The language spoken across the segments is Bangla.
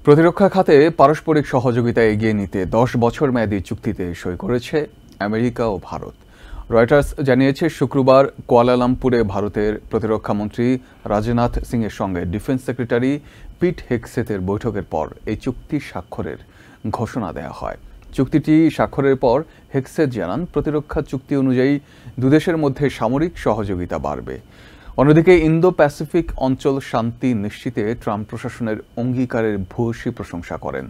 প্রতিরক্ষা খাতে পারস্পরিক সহযোগিতা এগিয়ে নিতে 10 বছর মেয়াদী চুক্তিতে সই করেছে আমেরিকা ও ভারত। রয়টার্স জানিয়েছে, শুক্রবার কুয়ালালামপুরে ভারতের প্রতিরক্ষা মন্ত্রী রাজনাথ সিংয়ের সঙ্গে ডিফেন্স সেক্রেটারি পিট হেগসেথের বৈঠকের পর এই চুক্তি স্বাক্ষরের ঘোষণা দেওয়া হয়। চুক্তিটি স্বাক্ষরের পর হেগসেথ জানান, প্রতিরক্ষা চুক্তি অনুযায়ী দুদেশের মধ্যে সামরিক সহযোগিতা বাড়বে। অন্যদিকে ইন্দো প্যাসিফিক অঞ্চল শান্তি নিশ্চিতে ট্রাম্প প্রশাসনের অঙ্গীকারের ভূয়সী প্রশংসা করেন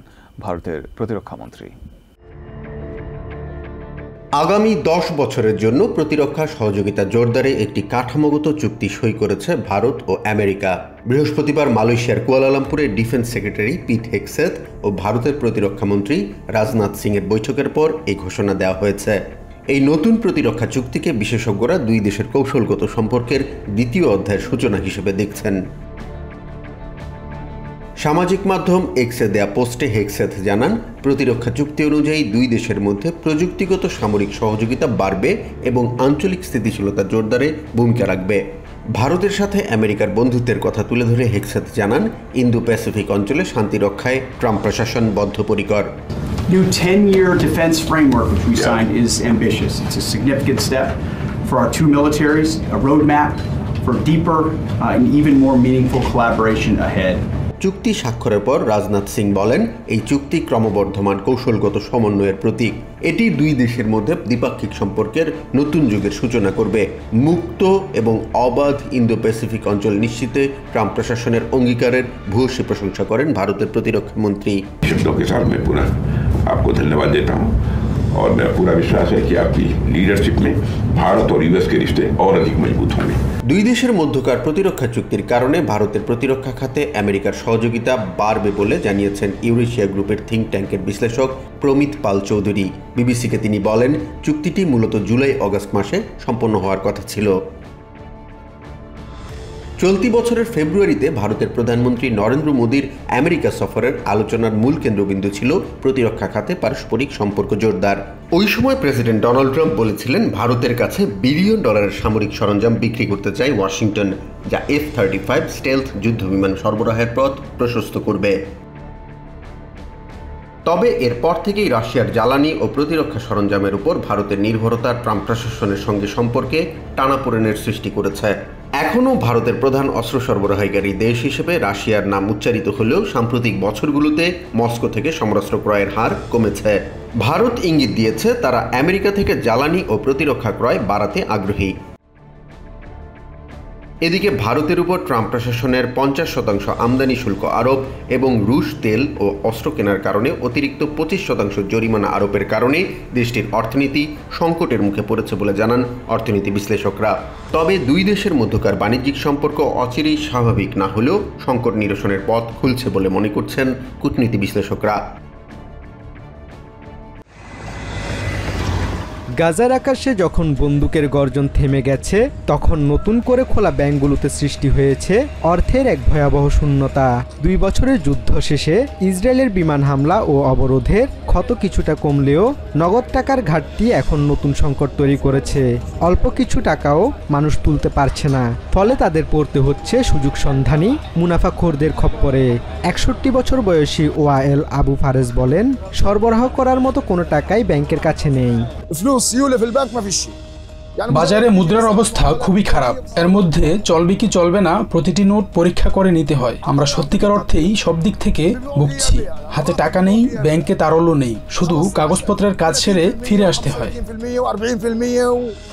ভারতের প্রতিরক্ষামন্ত্রী। আগামী 10 বছরের জন্য প্রতিরক্ষা সহযোগিতা জোরদারে একটি কাঠামোগত চুক্তি সই করেছে ভারত ও আমেরিকা। বৃহস্পতিবার মালয়েশিয়ার কুয়ালালামপুরে ডিফেন্স সেক্রেটারি পিট হেগসেথ ও ভারতের প্রতিরক্ষামন্ত্রী রাজনাথ সিংয়ের বৈঠকের পর এই ঘোষণা দেওয়া হয়েছে। এই নতুন প্রতিরক্ষা চুক্তিকে বিশেষজ্ঞরা দুই দেশের কৌশলগত সম্পর্কের দ্বিতীয় অধ্যায়ের সূচনা হিসেবে দেখছেন। সামাজিক মাধ্যম এক্সে দেয়া পোস্টে হেগসেথ জানান, প্রতিরক্ষা চুক্তি অনুযায়ী দুই দেশের মধ্যে প্রযুক্তিগত সামরিক সহযোগিতা বাড়বে এবং আঞ্চলিক স্থিতিশীলতা জোরদারে ভূমিকা রাখবে। ভারতের সাথে আমেরিকার বন্ধুত্বের কথা তুলে ধরে হেগসেথ জানান, ইন্দো প্যাসিফিক অঞ্চলে শান্তি রক্ষায় ট্রাম্প প্রশাসন বদ্ধপরিকর। New 10-year defense framework which we signed is ambitious. It's a significant step for our two militaries, a roadmap for deeper and even more meaningful collaboration ahead. চুক্তি স্বাক্ষরের পর রাজনাথ সিং বলেন, এই চুক্তি ক্রমবর্ধমান কৌশলগত সমন্বয়ের প্রতীক। এটি দুই দেশের মধ্যে দ্বিপাক্ষিক সম্পর্কের নতুন যুগের সূচনা করবে। মুক্ত এবং অবাধ ইন্দো প্যাসিফিক অঞ্চল নিশ্চিতে ট্রাম্প প্রশাসনের অঙ্গীকারের ভূয়সী প্রশংসা করেন ভারতের প্রতিরক্ষা মন্ত্রী। आपको धन्यवाद देता हूं और मेरा पूरा विश्वास है कि आपकी लीडरशिप में भारत और यूएस के रिश्ते और अधिक मजबूत होंगे। দুই দেশের মধ্যকার প্রতিরক্ষা চুক্তির কারণে ভারতের প্রতিরক্ষা খাতে আমেরিকার সহযোগিতা বাড়বে বলে জানিয়েছেন ইউরেশিয়া গ্রুপের থিঙ্ক ট্যাঙ্কের বিশ্লেষক প্রমিত পাল চৌধুরী। বিবিসিকে তিনি বলেন, চুক্তিটি মূলত জুলাই-আগস্ট মাসে সম্পন্ন হওয়ার কথা ছিল। চলতি বছরের ফেব্রুয়ারিতে ভারতের প্রধানমন্ত্রী নরেন্দ্র মোদীর আমেরিকা সফরের আলোচনার মূল কেন্দ্রবিন্দু ছিল প্রতিরক্ষা খাতে পারস্পরিক সম্পর্ক জোরদার। ওই সময় প্রেসিডেন্ট ডোনাল্ড ট্রাম্প বলেছিলেন, ভারতের কাছে বিলিয়ন ডলারের সামরিক সরঞ্জাম বিক্রি করতে চায় ওয়াশিংটন, যা F-35 স্টেলথ যুদ্ধবিমান সরবরাহের পথ প্রশস্ত করবে। তবে এরপর থেকেই রাশিয়ার জ্বালানি ও প্রতিরক্ষা সরঞ্জামের উপর ভারতের নির্ভরতা ট্রাম্প প্রশাসনের সঙ্গে সম্পর্কে টানাপোড়েনের সৃষ্টি করেছে। এখনও ভারতের প্রধান অস্ত্র সরবরাহকারী দেশ হিসেবে রাশিয়ার নাম উচ্চারিত হলেও সাম্প্রতিক বছরগুলোতে মস্কো থেকে সমরাস্ত্র ক্রয়ের হার কমেছে। ভারত ইঙ্গিত দিয়েছে, তারা আমেরিকা থেকে জ্বালানি ও প্রতিরক্ষা ক্রয় বাড়াতে আগ্রহী। এদিকে ভারতের উপর ট্রাম্প প্রশাসনের 50% আমদানি শুল্ক আরোপ এবং রুশ তেল ও অস্ত্র কেনার কারণে অতিরিক্ত 25% জরিমানা আরোপের কারণে দেশটির অর্থনীতি সংকটের মুখে পড়েছে বলে জানান অর্থনীতি বিশ্লেষকরা। তবে দুই দেশের মধ্যকার বাণিজ্যিক সম্পর্ক অচিরেই স্বাভাবিক না হলেও সংকট নিরসনের পথ খুলছে বলে মনে করছেন কূটনীতি বিশ্লেষকরা। গাজার আকাশে যখন বন্দুকের গর্জন থেমে গেছে, তখন নতুন করে খোলা ব্যাংকগুলোতে সৃষ্টি হয়েছে অর্থের এক ভয়াবহ শূন্যতা। 2 বছরের যুদ্ধ শেষে ইসরায়েলের বিমান হামলা ও অবরোধের ক্ষত কিছুটা কমলেও নগদ টাকার ঘাটতি এখন নতুন সংকট তৈরি করেছে। অল্প কিছু টাকাও মানুষ তুলতে পারছে না, ফলে তাদের পড়তে হচ্ছে সুযোগ সন্ধানী মুনাফাখোরদের খপ্পরে। 61 বছর বয়সী ওয়ায়েল আবু ফারেজ বলেন, সরবরাহ করার মতো কোনো টাকাই ব্যাংকের কাছে নেই। বাজারে মুদ্রার অবস্থা খুবই খারাপ। এর মধ্যে চলবে কি চলবে না প্রতিটি নোট পরীক্ষা করে নিতে হয়। আমরা সত্যিকার অর্থেই সব দিক থেকে ভুগছি। হাতে টাকা নেই, ব্যাংকে তারল্য নেই, শুধু কাগজপত্রের কাজ সেরে ফিরে আসতে হয়।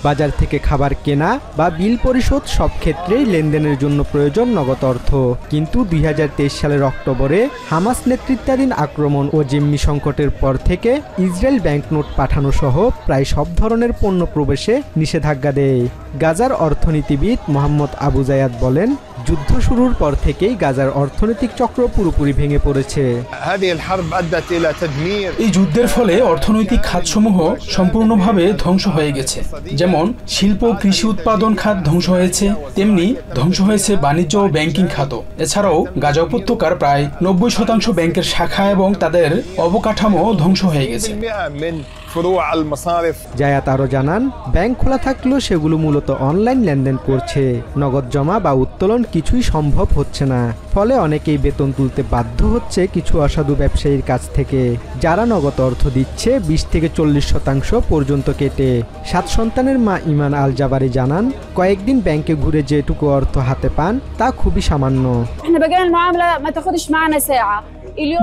বাজার থেকে খাবার কেনা বা বিল পরিশোধ সব ক্ষেত্রেই লেনদেনের জন্য প্রয়োজন নগদ অর্থ। কিন্তু 2023 সালের অক্টোবরে হামাস নেতৃত্বাধীন আক্রমণ ও জিম্মি সংকটের পর থেকে ইসরায়েল ব্যাংকনোট পাঠানো সহ প্রায় সব ধরনের পণ্য প্রবেশে নিষেধাজ্ঞা দেয়। গাজার অর্থনীতিবিদ মোহাম্মদ আবু জায়াদ বলেন, যুদ্ধ শুরুর পর থেকেই গাজার অর্থনৈতিক চক্র পুরোপুরি ভেঙে পড়েছে। এই যুদ্ধের ফলে অর্থনৈতিক খাতসমূহ সম্পূর্ণভাবে ধ্বংস হয়ে গেছে। যেমন শিল্প কৃষি উৎপাদন খাত ধ্বংস হয়েছে, তেমনি ধ্বংস হয়েছে বাণিজ্য ও ব্যাংকিং খাত। এছাড়াও গাজা উপত্যকার প্রায় 90% ব্যাংকের শাখা এবং তাদের অবকাঠামো ধ্বংস হয়ে গেছে। জায়াত আরও জানান, ব্যাংক খোলা থাকলেও সেগুলো মূলত অনলাইন লেনদেন করছে। নগদ জমা বা উত্তোলন কিছুই সম্ভব হচ্ছে না। ফলে অনেকেই বেতন তুলতে বাধ্য হচ্ছে কিছু অসাধু ব্যবসায়ীর কাছ থেকে, যারা নগদ অর্থ দিচ্ছে 20 থেকে 40% পর্যন্ত কেটে। 7 সন্তানের মা ইমান আল জাবারি জানান, কয়েকদিন ব্যাংকে ঘুরে যেটুকু অর্থ হাতে পান তা খুবই সামান্য।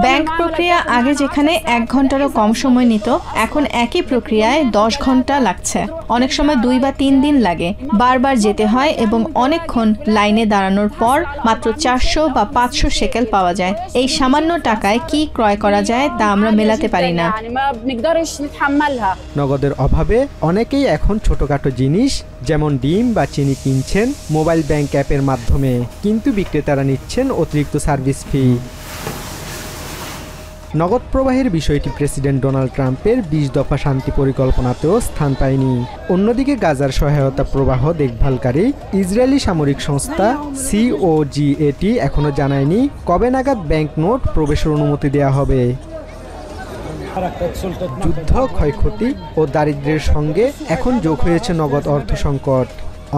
ব্যাংক প্রক্রিয়া আগে যেখানে 1 ঘন্টারও কম সময় নিত, এখন একই প্রক্রিয়ায় 10 ঘন্টা লাগছে। অনেক সময় 2 বা 3 দিন লাগে, বারবার যেতে হয় এবং অনেকক্ষণ লাইনে দাঁড়ানোর পর মাত্র 400 বা 500 শেকেল পাওয়া যায়। এই সামান্য টাকায় কি ক্রয় করা যায় তা আমরা মেলাতে পারি না। নগদের অভাবে অনেকেই এখন ছোটখাটো জিনিস যেমন ডিম বা চিনি কিনছেন মোবাইল ব্যাংক অ্যাপের মাধ্যমে, কিন্তু বিক্রেতারা নিচ্ছেন অতিরিক্ত সার্ভিস ফি। নগদ প্রবাহের বিষয়টি প্রেসিডেন্ট ডোনাল্ড ট্রাম্পের 20 দফা শান্তি পরিকল্পনাতেও স্থান পায়নি। অন্যদিকে গাজার সহায়তা প্রবাহ দেখভালকারী ইসরায়েলি সামরিক সংস্থা COGAT এখনও জানায়নি কবে নাগাদ ব্যাংক নোট প্রবেশের অনুমতি দেওয়া হবে। যুদ্ধ, ক্ষয়ক্ষতি ও দারিদ্র্যের সঙ্গে এখন যোগ হয়েছে নগদ অর্থ সংকট।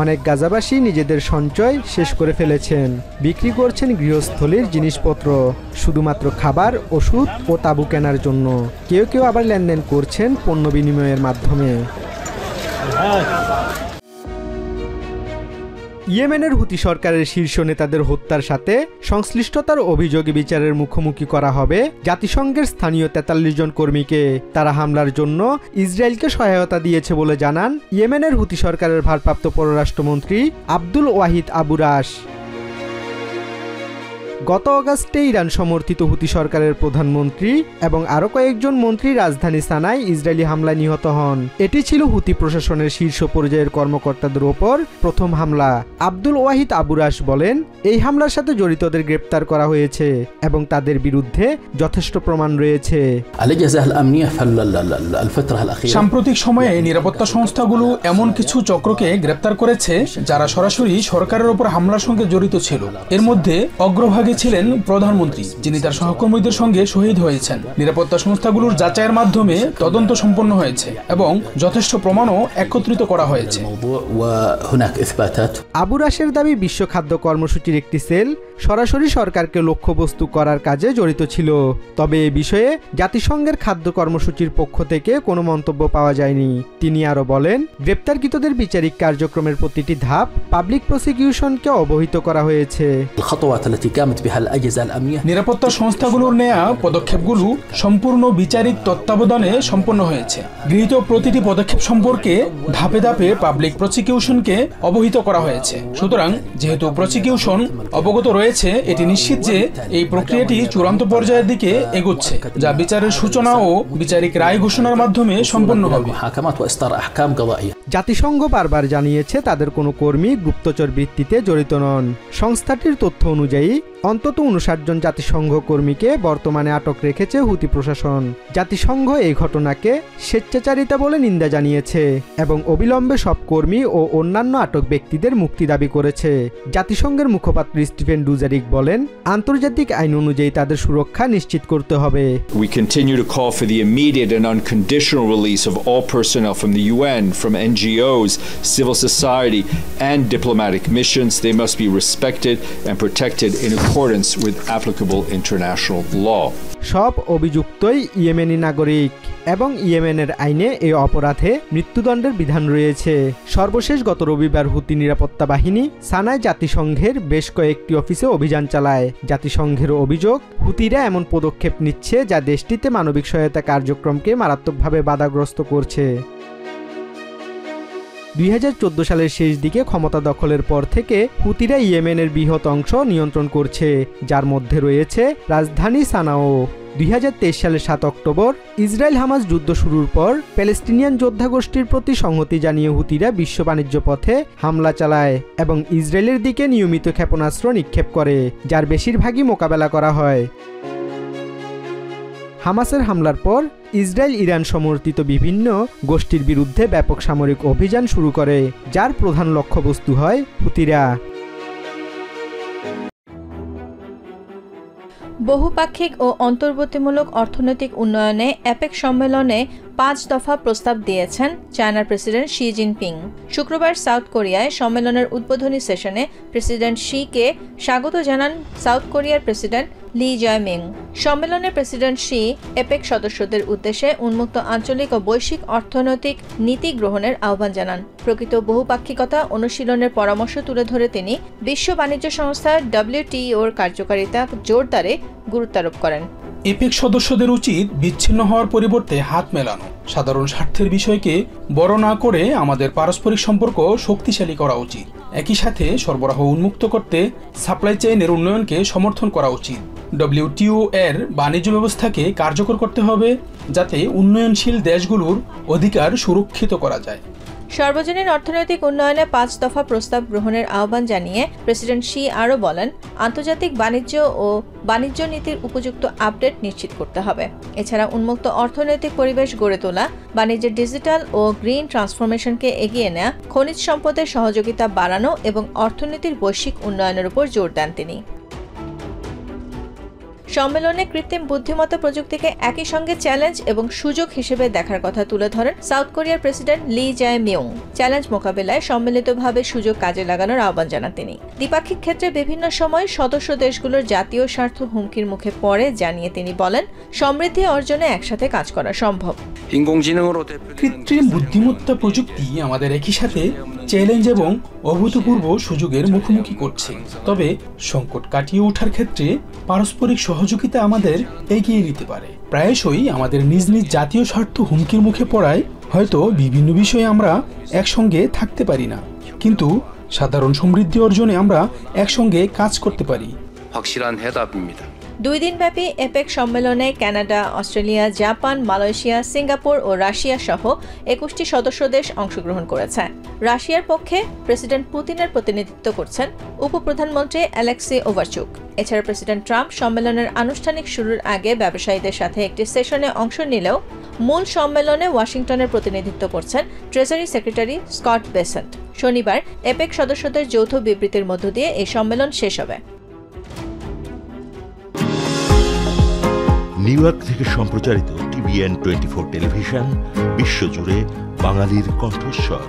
অনেক গাজাবাসী নিজেদের সঞ্চয় শেষ করে ফেলেছেন, বিক্রি করছেন গৃহস্থলীর জিনিসপত্র শুধুমাত্র খাবার, ওষুধ ও তাঁবু কেনার জন্য। কেউ কেউ আবার লেনদেন করছেন পণ্য বিনিময়ের মাধ্যমে। ইয়েমেনের হুতি সরকারের শীর্ষ নেতাদের হত্যার সাথে সংশ্লিষ্টতার অভিযোগে বিচারের মুখোমুখি করা হবে জাতিসংঘের স্থানীয় 43 জন কর্মীকে। তারা হামলার জন্য ইসরায়েলকে সহায়তা দিয়েছে বলে জানান ইয়েমেনের হুতি সরকারের ভারপ্রাপ্ত পররাষ্ট্রমন্ত্রী আব্দুল ওয়াহিদ আবু রাশ। গত অগাস্টে ইরান সমর্থিত হুতি সরকারের প্রধানমন্ত্রী এবং আরও কয়েকজন মন্ত্রী রাজধানী সানায় ইসরায়েলি হামলায় নিহত হন। এটি ছিল হুতি প্রশাসনের শীর্ষ পর্যায়ের কর্মকর্তাদের ওপর প্রথম হামলা। আব্দুল ওয়াহিদ আবু রাশ বলেন, এই হামলার সাথে জড়িতদের গ্রেপ্তার করা হয়েছে এবং তাদের বিরুদ্ধে যথেষ্ট প্রমাণ রয়েছে। সাম্প্রতিক সময়ে নিরাপত্তা সংস্থাগুলো এমন কিছু চক্রকে গ্রেপ্তার করেছে যারা সরাসরি সরকারের উপর হামলার সঙ্গে জড়িত ছিল। এর মধ্যে অগ্রভাগে ছিলেন প্রধানমন্ত্রী, যিনি তার সহকর্মীদের সঙ্গে শহীদ হয়েছেন। নিরাপত্তা সংস্থাগুলোর যাচাইয়ের মাধ্যমে তদন্ত সম্পন্ন হয়েছে এবং যথেষ্ট প্রমাণও একত্রিত করা হয়েছে। আবু রাশের দাবি, বিশ্ব খাদ্য কর্মসূচির একটি সেল সরাসরি সরকারকে লক্ষ্যবস্তু করার কাজে জড়িত ছিল। তবে এ বিষয়ে জাতিসংঘের খাদ্য কর্মসূচির পক্ষ থেকে কোনো মন্তব্য পাওয়া যায়নি। তিনি আরও বলেন, গ্রেপ্তারকৃতদের বিচারিক কার্যক্রমের প্রতিটি ধাপ পাবলিক প্রসিকিউশনকে অবহিত করা হয়েছে। নিরাপত্তা সংস্থাগুলোর নেয়া পদক্ষেপগুলো সম্পূর্ণ বিচারিক তত্ত্বাবধানে সম্পন্ন হয়েছে। গৃহীত প্রতিটি পদক্ষেপ সম্পর্কে ধাপে ধাপে পাবলিক প্রসিকিউশনকে অবহিত করা হয়েছে। সুতরাং যেহেতু প্রসিকিউশন অবগত রয়েছে, এটি নিশ্চিত যে এই প্রক্রিয়াটি চূড়ান্ত পর্যায়ের দিকে এগোচ্ছে, যা বিচারের সূচনা ও বিচারিক রায় ঘোষণার মাধ্যমে সম্পন্ন হবে। জাতিসংঘ বারবার জানিয়েছে তাদের কোনো কর্মী গুপ্তচর বৃত্তিতে জড়িত নন। সংস্থাটির তথ্য অনুযায়ী অন্তত 59 জন জাতিসংঘ কর্মীকে বর্তমানে আটক রেখেছে হুতি প্রশাসন। জাতিসংঘ এই ঘটনাকে স্বেচ্ছাচারিতা বলে নিন্দা জানিয়েছে এবং অবিলম্বে সব কর্মী ও অন্যান্য আটক ব্যক্তিদের মুক্তি দাবি করেছে। জাতিসংঘের মুখপাত্র স্টিফেন ডুজারিক বলেন, আন্তর্জাতিক আইন অনুযায়ী তাদের সুরক্ষা নিশ্চিত করতে হবে। We continue to call for the immediate and unconditional release of all personnel from the UN, from NGOs, civil society, and diplomatic missions. They must be respected and protected in accordance with applicable international law. সব অভিযুক্তই ইয়েমেনি নাগরিক এবং ইয়েমেনের আইনে এই অপরাধে মৃত্যুদণ্ডের বিধান রয়েছে। সর্বশেষ গত রবিবার হুতি নিরাপত্তা বাহিনী সানায় জাতিসংঘের বেশ কয়েকটি অফিসে অভিযান চালায়। জাতিসংঘের অভিযোগ, হুতিরা এমন পদক্ষেপ নিচ্ছে যা দেশটিতে মানবিক সহায়তা কার্যক্রমকে মারাত্মকভাবে বাধাগ্রস্ত করছে। 2014 সালের শেষ দিকে ক্ষমতা দখলের পর থেকে হুতিরা ইয়েমেনের বৃহৎ অংশ নিয়ন্ত্রণ করছে, যার মধ্যে রয়েছে রাজধানী সানাও। 2023 সালের 7 অক্টোবর ইসরায়েল হামাস যুদ্ধ শুরুর পর প্যালেস্টিনিয়ান যোদ্ধা গোষ্ঠীর প্রতি সংহতি জানিয়ে হুতিরা বিশ্ব বাণিজ্য পথে হামলা চালায় এবং ইসরায়েলের দিকে নিয়মিত ক্ষেপণাস্ত্র নিক্ষেপ করে, যার বেশিরভাগই মোকাবেলা করা হয়। হামাসের হামলার পর ইসরায়েল ইরান সমর্থিত বিভিন্ন গোষ্ঠীর বিরুদ্ধে ব্যাপক সামরিক অভিযান শুরু করে, যার প্রধান লক্ষ্যবস্তু হয় হুতিরা। বহুপাক্ষিক ও অন্তর্বর্তীমূলক অর্থনৈতিক উন্নয়নে অ্যাপেক সম্মেলনে 5 দফা প্রস্তাব দিয়েছেন চায়নার প্রেসিডেন্ট শি জিনপিং। শুক্রবার সাউথ কোরিয়ায় সম্মেলনের উদ্বোধনী সেশনে প্রেসিডেন্ট শি-কে স্বাগত জানান সাউথ কোরিয়ার প্রেসিডেন্ট লি জামিং। সম্মেলনে প্রেসিডেন্ট শি এপেক সদস্যদের উদ্দেশ্যে উন্মুক্ত আঞ্চলিক ও বৈশ্বিক অর্থনৈতিক নীতি গ্রহণের আহ্বান জানান। প্রকৃত বহুপাক্ষিকতা অনুশীলনের পরামর্শ তুলে ধরে তিনি বিশ্ব বাণিজ্য সংস্থা WTOর কার্যকারিতা জোরদারে গুরুত্বারোপ করেন। এপেক সদস্যদের উচিত বিচ্ছিন্ন হওয়ার পরিবর্তে হাত মেলানো, সাধারণ স্বার্থের বিষয়কে বড় না করে আমাদের পারস্পরিক সম্পর্ক শক্তিশালী করা উচিত। একই সাথে সরবরাহ উন্মুক্ত করতে সাপ্লাই চেইনের উন্নয়নকে সমর্থন করা উচিত। WTO এর বাণিজ্য ব্যবস্থাকে কার্যকর করতে হবে যাতে উন্নয়নশীল দেশগুলোর অধিকার সুরক্ষিত করা যায়। সর্বজনীন অর্থনৈতিক উন্নয়নে 5 দফা প্রস্তাব গ্রহণের আহ্বান জানিয়ে প্রেসিডেন্ট শি আরও বলেন, আন্তর্জাতিক বাণিজ্য ও বাণিজ্য নীতির উপযুক্ত আপডেট নিশ্চিত করতে হবে। এছাড়া উন্মুক্ত অর্থনৈতিক পরিবেশ গড়ে তোলা, বাণিজ্যের ডিজিটাল ও গ্রিন ট্রান্সফরমেশনকে এগিয়ে নেওয়া, খনিজ সম্পদের সহযোগিতা বাড়ানো এবং অর্থনীতির বৈশ্বিক উন্নয়নের উপর জোর দেন তিনি। সম্মেলনে কৃত্রিম বুদ্ধিমত্তা প্রযুক্তিকে একই সঙ্গে চ্যালেঞ্জ এবং সুযোগ হিসেবে দেখার কথা তুলে ধরেন সাউথ কোরিয়ার প্রেসিডেন্ট লি জামিং। চ্যালেঞ্জ মোকাবেলায় সম্মিলিতভাবে সুযোগ কাজে লাগানোর আহ্বান জানান তিনি। দ্বিপাক্ষিক ক্ষেত্রে বিভিন্ন সময় সদস্য দেশগুলোর জাতীয় স্বার্থ হুমকির মুখে পড়ে জানিয়ে তিনি বলেন, সমৃদ্ধি অর্জনে একসাথে কাজ করা সম্ভব। কৃত্রিম বুদ্ধিমত্তা প্রযুক্তি আমাদের একই সাথে চ্যালেঞ্জ এবং অভূতপূর্ব সুযোগের মুখোমুখি করছে। তবে সংকট কাটিয়ে ওঠার ক্ষেত্রে পারস্পরিক সহযোগিতা আমাদের এগিয়ে নিতে পারে। প্রায়শই আমাদের নিজ নিজ জাতীয় স্বার্থ হুমকির মুখে পড়ায় হয়তো বিভিন্ন বিষয়ে আমরা একসঙ্গে থাকতে পারি না, কিন্তু সাধারণ সমৃদ্ধি অর্জনে আমরা একসঙ্গে কাজ করতে পারি। 2 দিনব্যাপী এপেক সম্মেলনে Canada, Australia, Japan, Malaysia, Singapore ও রাশিয়া সহ 21টি সদস্য দেশ অংশগ্রহণ করেছে। রাশিয়ার পক্ষে প্রেসিডেন্ট পুতিনের প্রতিনিধিত্ব করছেন উপপ্রধানমন্ত্রী অ্যালেক্সি ওভারচুক। এছাড়া প্রেসিডেন্ট ট্রাম্প সম্মেলনের আনুষ্ঠানিক শুরুর আগে ব্যবসায়ীদের সাথে একটি সেশনে অংশ নিলেও মূল সম্মেলনে ওয়াশিংটনের প্রতিনিধিত্ব করছেন ট্রেজারি সেক্রেটারি স্কট বেসেন্ট। শনিবার এপেক সদস্যদের যৌথ বিবৃতির মধ্য দিয়ে এই সম্মেলন শেষ হবে। নিউ ইয়র্ক থেকে সম্প্রচারিত TVN 24 টেলিভিশন বিশ্বজুড়ে বাঙালির কণ্ঠস্বর।